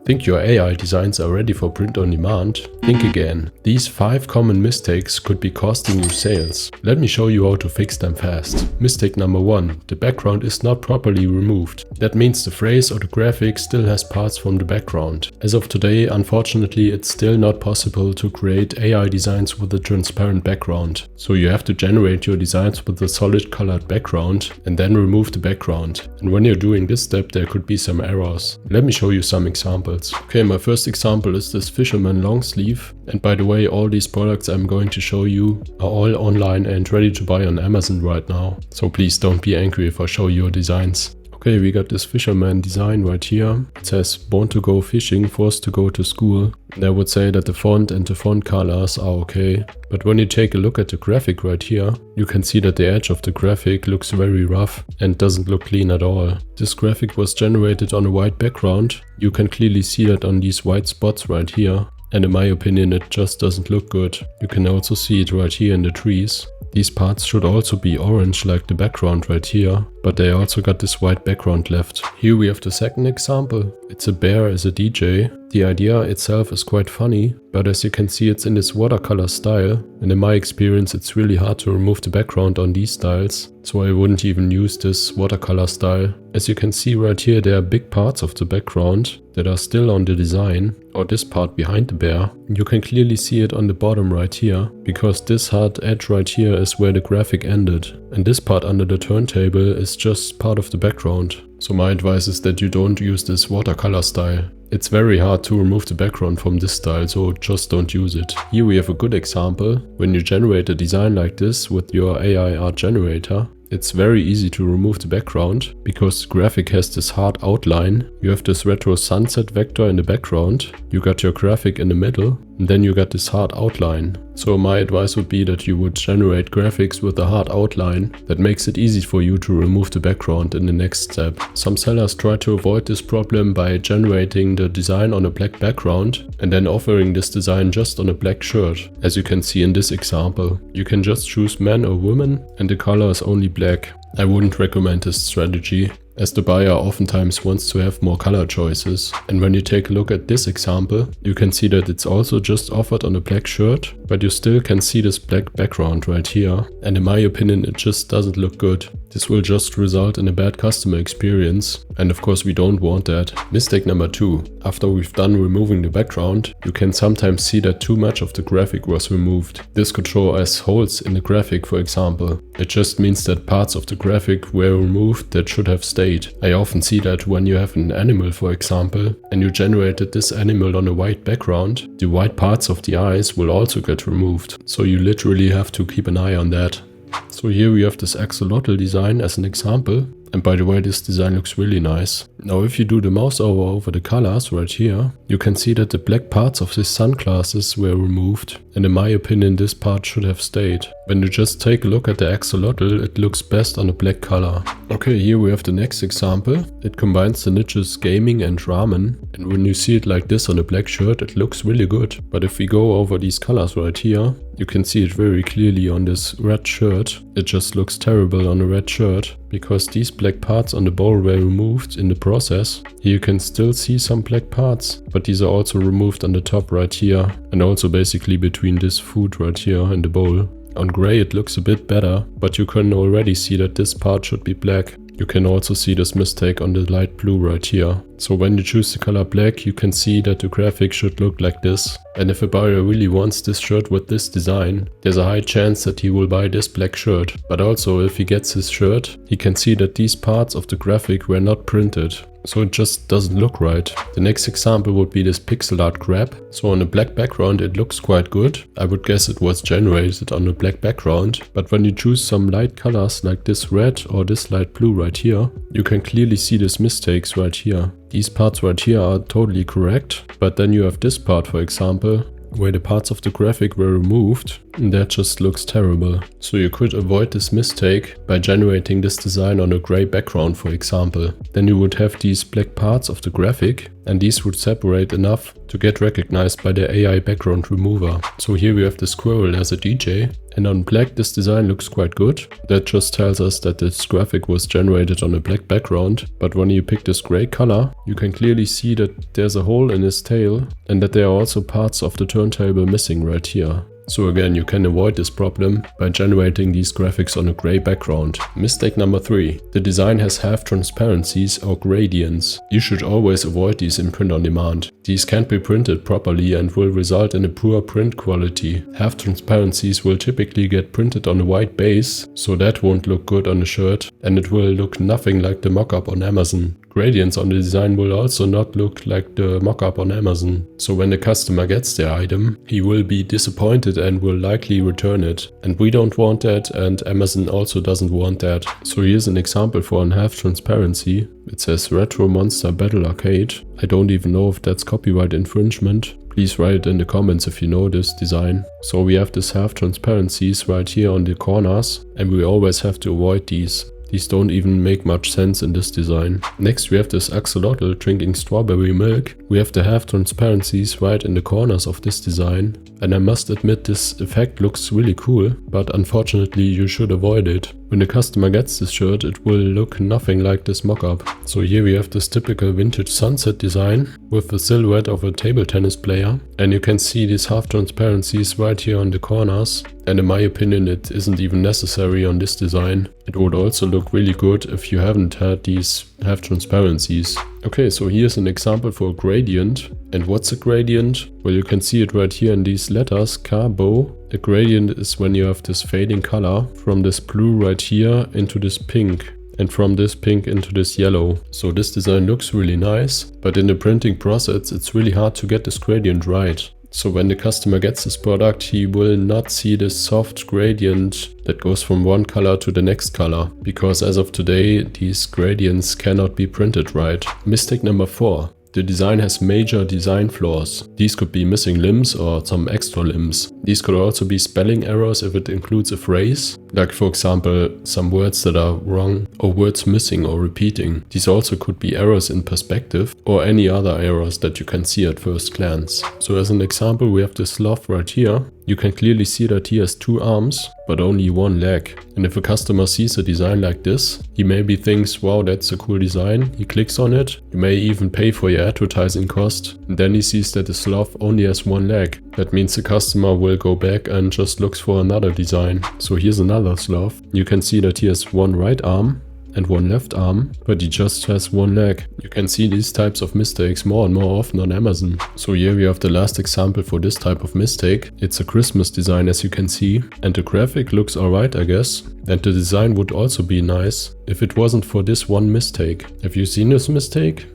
Think your AI designs are ready for print on demand? Think again. These 5 common mistakes could be costing you sales. Let me show you how to fix them fast. Mistake number 1. The background is not properly removed. That means the phrase or the graphic still has parts from the background. As of today, unfortunately, it's still not possible to create AI designs with a transparent background. So you have to generate your designs with a solid colored background and then remove the background. And when you're doing this step, there could be some errors. Let me show you some examples. Okay, my first example is this fisherman long sleeve. And by the way, all these products I'm going to show you are all online and ready to buy on Amazon right now. So please don't be angry if I show your designs. Okay, we got this fisherman design right here. It says born to go fishing, forced to go to school. And I would say that the font and the font colors are okay. But when you take a look at the graphic right here, you can see that the edge of the graphic looks very rough and doesn't look clean at all. This graphic was generated on a white background. You can clearly see that on these white spots right here. And in my opinion, it just doesn't look good. You can also see it right here in the trees. These parts should also be orange like the background right here, but they also got this white background left. Here we have the second example. It's a bear as a DJ. The idea itself is quite funny, but as you can see, it's in this watercolor style, and in my experience it's really hard to remove the background on these styles, so I wouldn't even use this watercolor style. As you can see right here, there are big parts of the background that are still on the design, or this part behind the bear. You can clearly see it on the bottom right here, because this hard edge right here is where the graphic ended, and this part under the turntable is just part of the background. So my advice is that you don't use this watercolor style. It's very hard to remove the background from this style, so just don't use it. Here we have a good example. When you generate a design like this with your AI art generator, it's very easy to remove the background because the graphic has this hard outline. You have this retro sunset vector in the background, you got your graphic in the middle, and then you got this hard outline. So my advice would be that you would generate graphics with a hard outline that makes it easy for you to remove the background in the next step. Some sellers try to avoid this problem by generating the design on a black background and then offering this design just on a black shirt. As you can see in this example, you can just choose man or woman and the color is only black. I wouldn't recommend this strategy, as the buyer oftentimes wants to have more color choices. And when you take a look at this example, you can see that it's also just offered on a black shirt, but you still can see this black background right here. And in my opinion, it just doesn't look good. This will just result in a bad customer experience. And of course, we don't want that. Mistake number 2. After we've done removing the background, you can sometimes see that too much of the graphic was removed. This could show as holes in the graphic, for example. It just means that parts of the graphic were removed that should have stayed. I often see that when you have an animal, for example, and you generated this animal on a white background, the white parts of the eyes will also get removed. So you literally have to keep an eye on that. So here we have this axolotl design as an example. And by the way, this design looks really nice. Now if you do the mouse over the colors right here, you can see that the black parts of the sunglasses were removed. And in my opinion, this part should have stayed. When you just take a look at the axolotl, it looks best on a black color. Okay, here we have the next example. It combines the niches gaming and ramen. And when you see it like this on a black shirt, it looks really good. But if we go over these colors right here, you can see it very clearly on this red shirt. It just looks terrible on a red shirt, because these black parts on the bowl were removed in the process. Here you can still see some black parts, but these are also removed on the top right here, and also basically between this food right here and the bowl. On gray it looks a bit better, but you can already see that this part should be black. You can also see this mistake on the light blue right here. So when you choose the color black, you can see that the graphic should look like this. And if a buyer really wants this shirt with this design, there's a high chance that he will buy this black shirt. But also if he gets his shirt, he can see that these parts of the graphic were not printed. So it just doesn't look right. The next example would be this pixel art grab. So on a black background it looks quite good. I would guess it was generated on a black background. But when you choose some light colors like this red or this light blue right here, you can clearly see these mistakes right here. These parts right here are totally correct. But then you have this part, for example, where the parts of the graphic were removed That just looks terrible. So you could avoid this mistake by generating this design on a gray background, for example. Then you would have these black parts of the graphic, and these would separate enough to get recognized by the AI background remover. So here we have the squirrel as a DJ, and on black this design looks quite good. That just tells us that this graphic was generated on a black background, but when you pick this gray color, you can clearly see that there's a hole in his tail and that there are also parts of the turntable missing right here. So again, you can avoid this problem by generating these graphics on a gray background. Mistake number 3. The design has half-transparencies or gradients. You should always avoid these in print on demand. These can't be printed properly and will result in a poor print quality. Half-transparencies will typically get printed on a white base, so that won't look good on a shirt, and it will look nothing like the mockup on Amazon. Gradients on the design will also not look like the mockup on Amazon. So when the customer gets their item, he will be disappointed and will likely return it. And we don't want that, and Amazon also doesn't want that. So here's an example for an half transparency. It says Retro Monster Battle Arcade. I don't even know if that's copyright infringement. Please write it in the comments if you know this design. So we have this half transparencies right here on the corners, and we always have to avoid these. These don't even make much sense in this design. Next we have this axolotl drinking strawberry milk. We have the half transparencies right in the corners of this design. And I must admit this effect looks really cool, but unfortunately you should avoid it. When the customer gets this shirt, it will look nothing like this mockup. So here we have this typical vintage sunset design with the silhouette of a table tennis player. And you can see these half transparencies right here on the corners. And in my opinion, it isn't even necessary on this design. It would also look really good if you haven't had these half transparencies. Okay, so here's an example for a gradient. And what's a gradient? Well, you can see it right here in these letters, Carbo. A gradient is when you have this fading color from this blue right here into this pink, and from this pink into this yellow. So this design looks really nice, but in the printing process it's really hard to get this gradient right. So when the customer gets this product, he will not see this soft gradient that goes from one color to the next color, because as of today these gradients cannot be printed right. Mistake number 4. The design has major design flaws. These could be missing limbs or some extra limbs. These could also be spelling errors if it includes a phrase, like for example some words that are wrong or words missing or repeating. These also could be errors in perspective or any other errors that you can see at first glance. So as an example, we have this sloth right here. You can clearly see that he has 2 arms, but only 1 leg. And if a customer sees a design like this, he maybe thinks, wow, that's a cool design. He clicks on it. You may even pay for your advertising cost. And then he sees that the sloth only has 1 leg. That means the customer will go back and just looks for another design. So here's another sloth. You can see that he has 1 right arm and 1 left arm, but he just has 1 leg. You can see these types of mistakes more and more often on Amazon. So here we have the last example for this type of mistake. It's a Christmas design, as you can see, and the graphic looks alright, I guess. And the design would also be nice if it wasn't for this one mistake. Have you seen this mistake?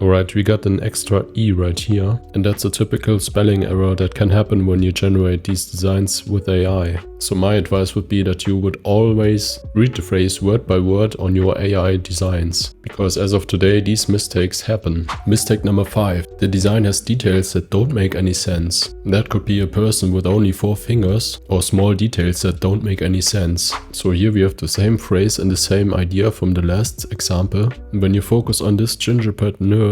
Alright, we got an extra E right here, and that's a typical spelling error that can happen when you generate these designs with AI. So my advice would be that you would always read the phrase word by word on your AI designs, because as of today these mistakes happen. Mistake number 5. The design has details that don't make any sense. That could be a person with only 4 fingers or small details that don't make any sense. So here we have the same phrase and the same idea from the last example. When you focus on this gingerbread nurse,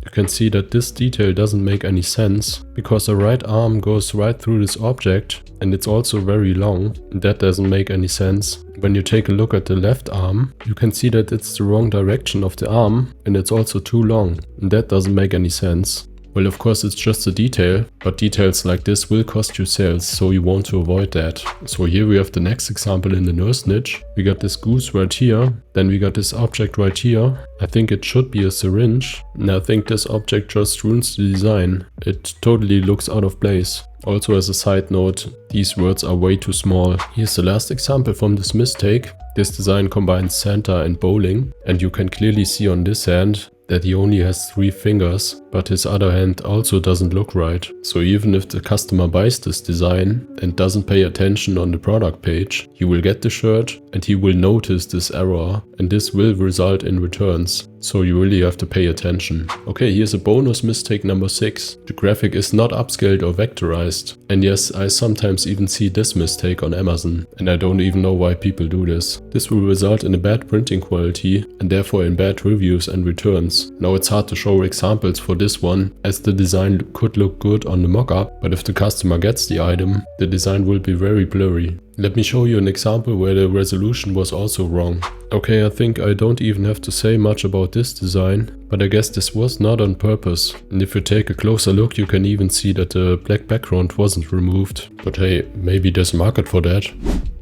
you can see that this detail doesn't make any sense, because the right arm goes right through this object and it's also very long. That doesn't make any sense. When you take a look at the left arm, you can see that it's the wrong direction of the arm and it's also too long. And that doesn't make any sense. Well, of course it's just a detail, but details like this will cost you sales, so you want to avoid that. So here we have the next example in the nurse niche. We got this goose right here, then we got this object right here. I think it should be a syringe, and I think this object just ruins the design. It totally looks out of place. Also, as a side note, these words are way too small. Here's the last example from this mistake. This design combines Santa and bowling, and you can clearly see on this hand that he only has 3 fingers, but his other hand also doesn't look right. So even if the customer buys this design and doesn't pay attention on the product page, he will get the shirt and he will notice this error, and this will result in returns. so you really have to pay attention. Okay, here's a bonus mistake number 6. The graphic is not upscaled or vectorized. And yes, I sometimes even see this mistake on Amazon, and I don't even know why people do this. This will result in a bad printing quality and therefore in bad reviews and returns. Now it's hard to show examples for this one, as the design could look good on the mockup, but if the customer gets the item, the design will be very blurry. Let me show you an example where the resolution was also wrong. Okay, I think I don't even have to say much about this design, but I guess this was not on purpose. And if you take a closer look, you can even see that the black background wasn't removed. But hey, maybe there's a market for that.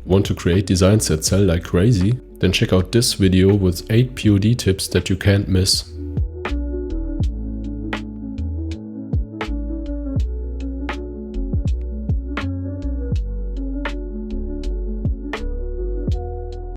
Want to create designs that sell like crazy? Then check out this video with 8 POD tips that you can't miss.